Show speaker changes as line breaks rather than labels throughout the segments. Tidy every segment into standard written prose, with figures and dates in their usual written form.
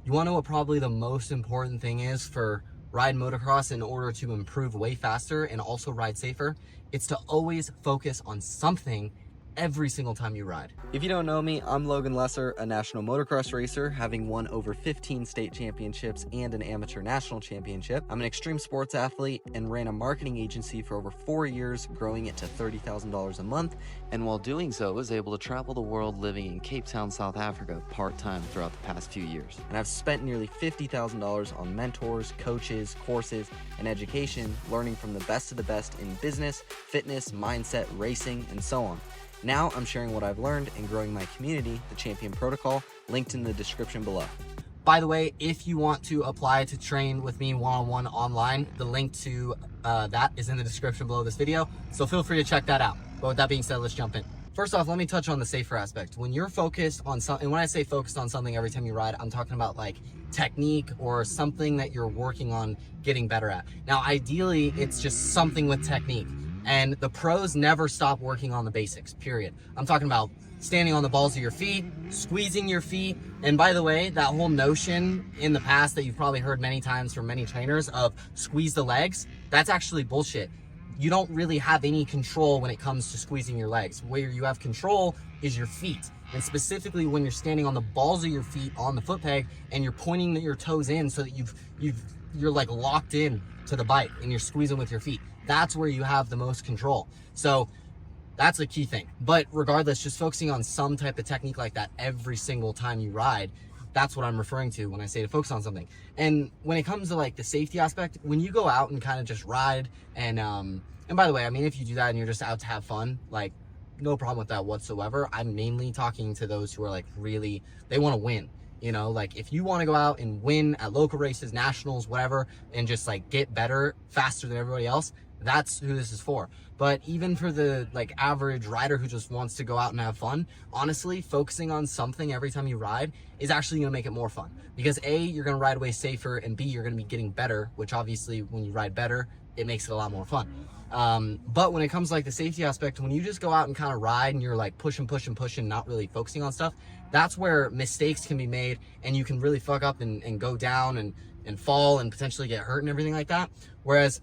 You want to know what probably the most important thing is for ride motocross in order to improve way faster and also ride safer? It's to always focus on something every single time you ride. If you don't know me, I'm Logan Lesser, a national motocross racer, having won over 15 state championships and an amateur national championship. I'm an extreme sports athlete and ran a marketing agency for over 4 years, growing it to $30,000 a month. And while doing so, was able to travel the world living in Cape Town, South Africa, part-time throughout the past few years. And I've spent nearly $50,000 on mentors, coaches, courses, and education, learning from the best of the best in business, fitness, mindset, racing, and so on. Now I'm sharing what I've learned and growing my community, the Champion Protocol, linked in the description below. By the way, if you want to apply to train with me one-on-one online, the link to that is in the description below this video, so feel free to check that out. But with that being said, let's jump in. First off, let me touch on the safer aspect. When you're focused on something, and when I say focused on something every time you ride, I'm talking about like technique or something that you're working on getting better at. Now, ideally, it's just something with technique. And the pros never stop working on the basics, period. I'm talking about standing on the balls of your feet, squeezing your feet. And by the way, that whole notion in the past that you've probably heard many times from many trainers of squeeze the legs, that's actually bullshit. You don't really have any control when it comes to squeezing your legs. Where you have control is your feet. And specifically when you're standing on the balls of your feet on the foot peg and you're pointing your toes in so that you're like locked in to the bike and you're squeezing with your feet. That's where you have the most control. So that's a key thing. But regardless, just focusing on some type of technique like that every single time you ride, that's what I'm referring to when I say to focus on something. And when it comes to like the safety aspect, when you go out and kind of just ride and by the way, I mean, if you do that and you're just out to have fun, like no problem with that whatsoever. I'm mainly talking to those who are like really, they want to win. You know, like if you want to go out and win at local races, nationals, whatever, and just like get better faster than everybody else, that's who this is for. But even for the like average rider who just wants to go out and have fun, honestly, focusing on something every time you ride is actually going to make it more fun. Because A, you're going to ride way safer, and B, you're going to be getting better, which obviously when you ride better, it makes it a lot more fun. But when it comes to like the safety aspect, when you just go out and kind of ride and you're like pushing, not really focusing on stuff, that's where mistakes can be made and you can really fuck up and go down and fall and potentially get hurt and everything like that. Whereas,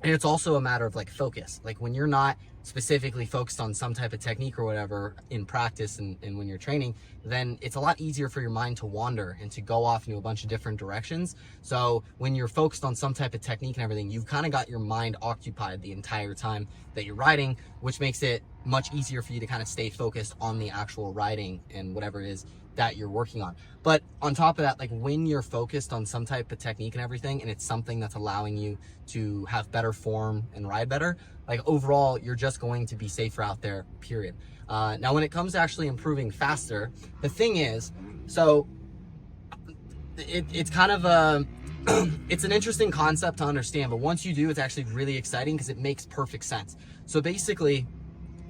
and it's also a matter of like focus. Like when you're not specifically focused on some type of technique or whatever in practice and when you're training, then it's a lot easier for your mind to wander and to go off into a bunch of different directions. So when you're focused on some type of technique and everything, you've kind of got your mind occupied the entire time that you're riding, which makes it much easier for you to kind of stay focused on the actual riding and whatever it is that you're working on. But on top of that, like when you're focused on some type of technique and everything, and it's something that's allowing you to have better form and ride better, like overall, you're just going to be safer out there, period. Now, when it comes to actually improving faster, the thing is, so it's kind of a, it's an interesting concept to understand, but once you do, it's actually really exciting because it makes perfect sense. So basically,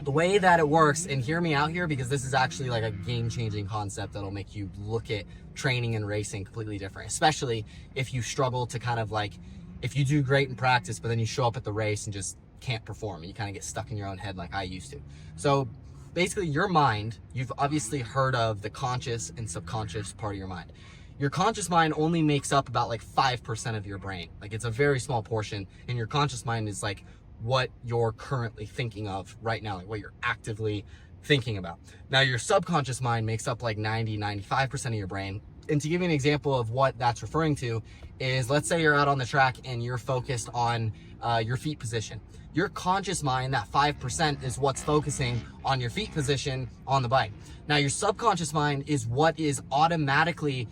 the way that it works, and hear me out here because this is actually like a game-changing concept that'll make you look at training and racing completely different, especially if you struggle to kind of like, if you do great in practice, but then you show up at the race and just can't perform and you kind of get stuck in your own head like I used to. So basically your mind, you've obviously heard of the conscious and subconscious part of your mind. Your conscious mind only makes up about like 5% of your brain. Like it's a very small portion, and your conscious mind is like what you're currently thinking of right now, like what you're actively thinking about. Now, your subconscious mind makes up like 95% of your brain. And to give you an example of what that's referring to is, let's say you're out on the track and you're focused on your feet position. Your conscious mind, that 5%, is what's focusing on your feet position on the bike. Now, your subconscious mind is what is automatically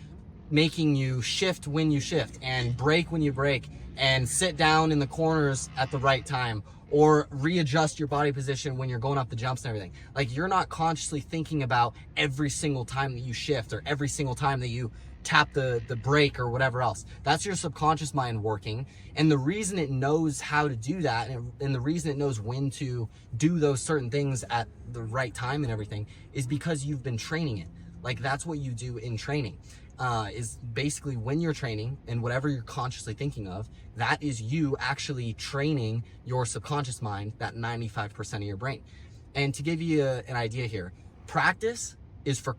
making you shift when you shift and brake when you brake and sit down in the corners at the right time or readjust your body position when you're going up the jumps and everything. Like you're not consciously thinking about every single time that you shift or every single time that you tap the brake or whatever else. That's your subconscious mind working. And the reason it knows how to do that and the reason it knows when to do those certain things at the right time and everything is because you've been training it. Like that's what you do in training. Is basically when you're training and whatever you're consciously thinking of, that is you actually training your subconscious mind, that 95% of your brain. And to give you an idea here, practice is for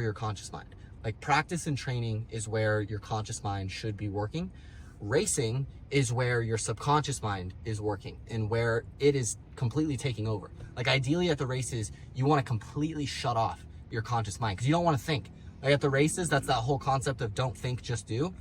your conscious mind. Like practice and training is where your conscious mind should be working. Racing is where your subconscious mind is working and where it is completely taking over. Like ideally at the races, you want to completely shut off your conscious mind because you don't want to think. Like at the races, that's that whole concept of don't think, just do.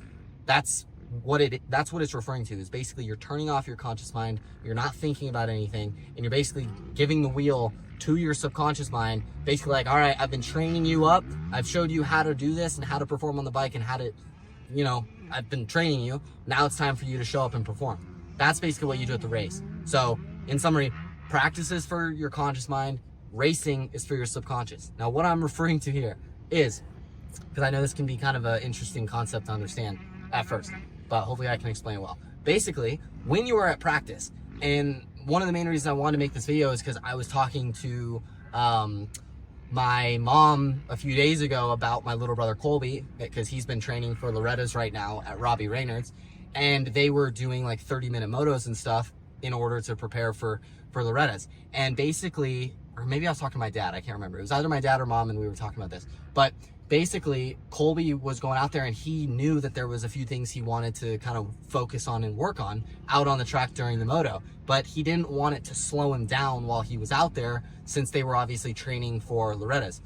That's what it's referring to, is basically you're turning off your conscious mind, you're not thinking about anything, and you're basically giving the wheel to your subconscious mind, basically like, all right, I've been training you up, I've showed you how to do this and how to perform on the bike and how to, you know, I've been training you, now it's time for you to show up and perform. That's basically what you do at the race. So in summary, practice is for your conscious mind, racing is for your subconscious. Now what I'm referring to here is, because I know this can be kind of an interesting concept to understand at first, but hopefully I can explain it well. Basically, when you are at practice, and one of the main reasons I wanted to make this video is because I was talking to my mom a few days ago about my little brother Colby, because he's been training for Loretta's right now at Robbie Reynolds, and they were doing like 30-minute motos and stuff in order to prepare for Loretta's. And basically, or maybe I was talking to my dad, I can't remember. It was either my dad or mom and we were talking about this. But basically, Colby was going out there and he knew that there was a few things he wanted to kind of focus on and work on out on the track during the moto. But he didn't want it to slow him down while he was out there, since they were obviously training for Loretta's.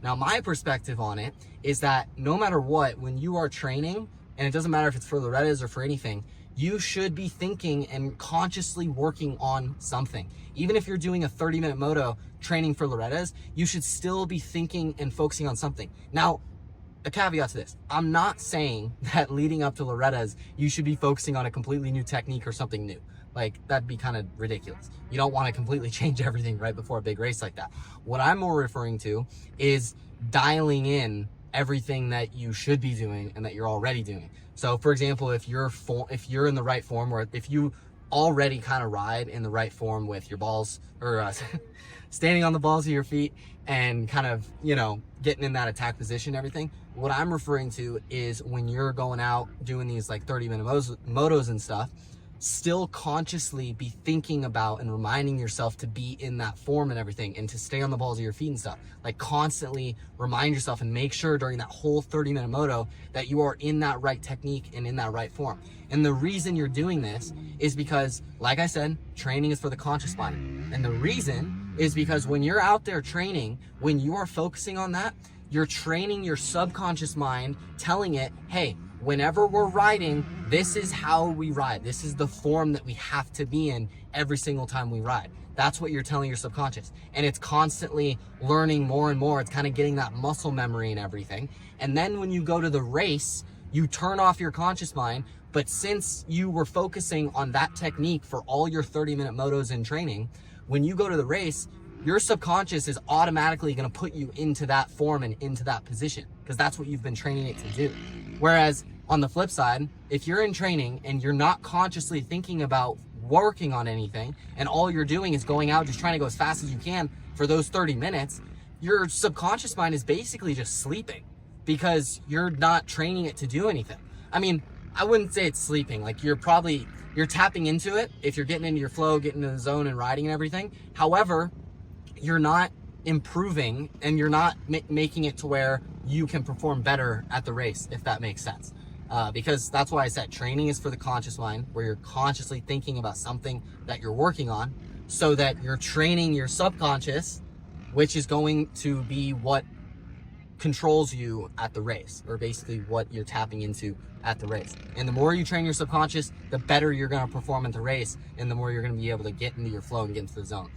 Now, my perspective on it is that no matter what, when you are training, and it doesn't matter if it's for Loretta's or for anything, you should be thinking and consciously working on something. Even if you're doing a 30-minute moto training for Loretta's, you should still be thinking and focusing on something. Now, a caveat to this, I'm not saying that leading up to Loretta's, you should be focusing on a completely new technique or something new. Like, that'd be kind of ridiculous. You don't want to completely change everything right before a big race like that. What I'm more referring to is dialing in everything that you should be doing and that you're already doing. So for example, if you're in the right form, or if you already kind of ride in the right form with your balls, or standing on the balls of your feet and kind of, you know, getting in that attack position and everything, what I'm referring to is when you're going out doing these like 30-minute motos and stuff, still consciously be thinking about and reminding yourself to be in that form and everything, and to stay on the balls of your feet and stuff. Like constantly remind yourself and make sure during that whole 30-minute moto that you are in that right technique and in that right form. And the reason you're doing this is because, like I said, training is for the conscious mind. And the reason is because when you're out there training, when you are focusing on that, you're training your subconscious mind, telling it, hey, whenever we're riding, this is how we ride. This is the form that we have to be in every single time we ride. That's what you're telling your subconscious. And it's constantly learning more and more. It's kind of getting that muscle memory and everything. And then when you go to the race, you turn off your conscious mind. But since you were focusing on that technique for all your 30-minute motos in training, when you go to the race, your subconscious is automatically going to put you into that form and into that position, because that's what you've been training it to do. Whereas on the flip side, if you're in training and you're not consciously thinking about working on anything, and all you're doing is going out just trying to go as fast as you can for those 30 minutes, your subconscious mind is basically just sleeping, because you're not training it to do anything. I mean, I wouldn't say it's sleeping. Like you're tapping into it if you're getting into your flow, getting into the zone and riding and everything. However, you're not improving, and you're not making it to where you can perform better at the race, if that makes sense. Because that's why I said training is for the conscious mind, where you're consciously thinking about something that you're working on, so that you're training your subconscious, which is going to be what controls you at the race, or basically what you're tapping into at the race. And the more you train your subconscious, the better you're going to perform at the race, and the more you're going to be able to get into your flow and get into the zone.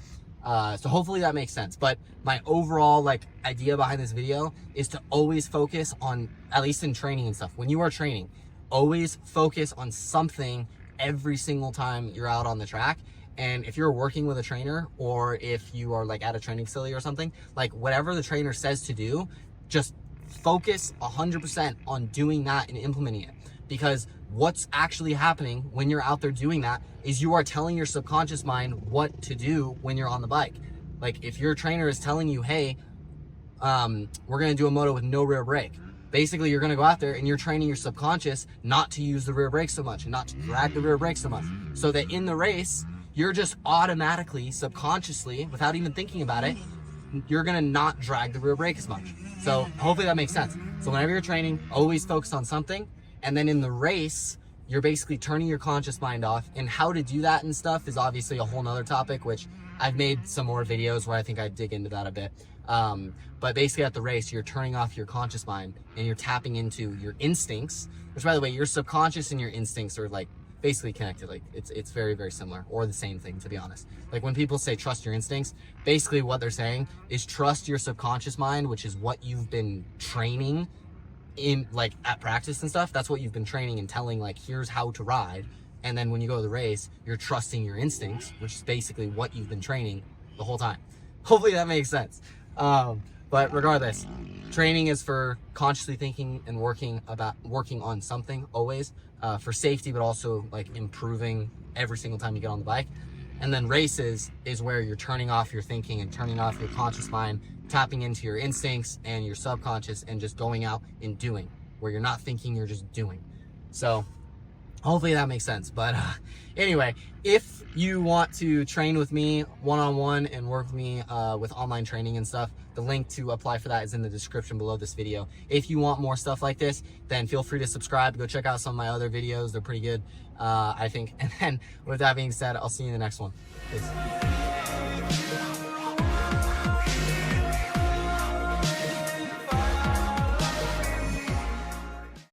So hopefully that makes sense. But my overall idea behind this video is to always focus on, at least in training and stuff, when you are training, always focus on something every single time you're out on the track. And if you're working with a trainer, or if you are at a training facility or something, whatever the trainer says to do, just focus 100% on doing that and implementing it. Because what's actually happening when you're out there doing that is you are telling your subconscious mind what to do when you're on the bike. Like if your trainer is telling you, hey, we're going to do a moto with no rear brake. Basically, you're going to go out there and you're training your subconscious not to use the rear brake so much and not to drag the rear brake so much. So that in the race, you're just automatically, subconsciously, without even thinking about it, gonna not drag the rear brake as much. So hopefully that makes sense. So whenever you're training, always focus on something. And then in the race, you're basically turning your conscious mind off. And how to do that and stuff is obviously a whole nother topic, which I've made some more videos where I think I dig into that a bit. But basically at the race, you're turning off your conscious mind and you're tapping into your instincts, which by the way, your subconscious and your instincts are like basically connected. Like it's very, very similar, or the same thing, to be honest. Like when people say trust your instincts, basically what they're saying is trust your subconscious mind, which is what you've been training in, like at practice and stuff. That's what you've been training and telling, like, here's how to ride. And then when you go to the race, you're trusting your instincts, which is basically what you've been training the whole time. Hopefully that makes sense. But regardless, training is for consciously thinking and working on something always, for safety, but also like improving every single time you get on the bike. And then races is where you're turning off your thinking and turning off your conscious mind, tapping into your instincts and your subconscious and just going out and doing, where you're not thinking, you're just doing. So hopefully that makes sense. But anyway, if you want to train with me one-on-one and work with me with online training and stuff, the link to apply for that is in the description below this video. If you want more stuff like this, then feel free to subscribe. Go check out some of my other videos. They're pretty good, I think. And then with that being said, I'll see you in the next one. Peace.